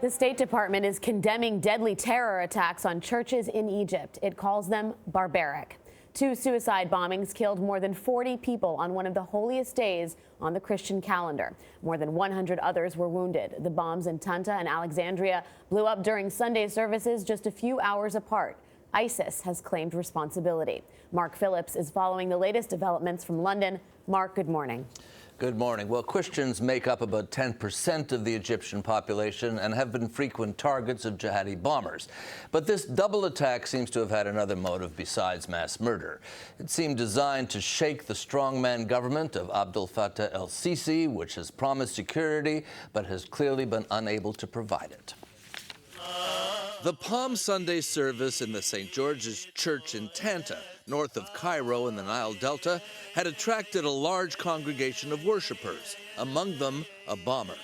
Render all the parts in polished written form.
The State Department is condemning deadly terror attacks on churches in Egypt. It calls them barbaric. 2 suicide bombings killed more than 40 people on one of the holiest days on the Christian calendar. More than 100 others were wounded. The bombs in Tanta and Alexandria blew up during Sunday services just a few hours apart. ISIS has claimed responsibility. Mark Phillips is following the latest developments from London. Mark, good morning. Good morning. Well, Christians make up about 10% of the Egyptian population and have been frequent targets of jihadi bombers. But this double attack seems to have had another motive besides mass murder. It seemed designed to shake the strongman government of Abdel Fattah el-Sisi, which has promised security but has clearly been unable to provide it. The Palm Sunday service in the St. George's Church in Tanta, north of Cairo in the Nile Delta, had attracted a large congregation of worshipers, among them a bomber.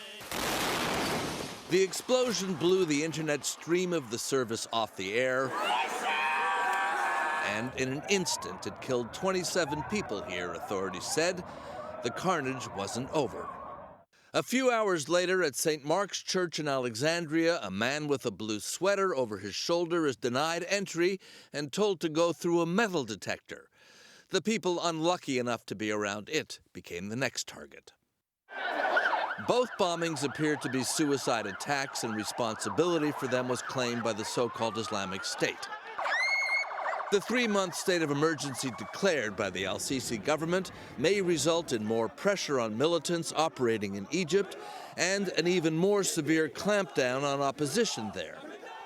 The explosion blew the internet stream of the service off the air, and in an instant it killed 27 people here, authorities said. The carnage wasn't over. A few hours later at St. Mark's Church in Alexandria, a man with a blue sweater over his shoulder is denied entry and told to go through a metal detector. The people unlucky enough to be around it became the next target. Both bombings appeared to be suicide attacks, and responsibility for them was claimed by the so-called Islamic State. The 3-month state of emergency declared by the al-Sisi government may result in more pressure on militants operating in Egypt and an even more severe clampdown on opposition there.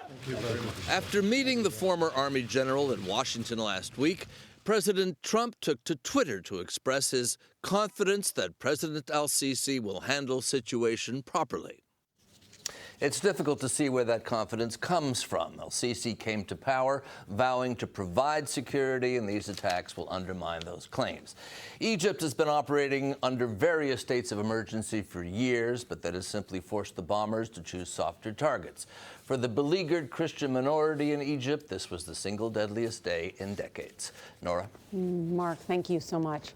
Thank you very much. After meeting the former Army general in Washington last week, President Trump took to Twitter to express his confidence that President al-Sisi will handle the situation properly. It's difficult to see where that confidence comes from. El-Sisi came to power vowing to provide security, and these attacks will undermine those claims. Egypt has been operating under various states of emergency for years, but that has simply forced the bombers to choose softer targets. For the beleaguered Christian minority in Egypt, this was the single deadliest day in decades. Norah? Mark, thank you so much.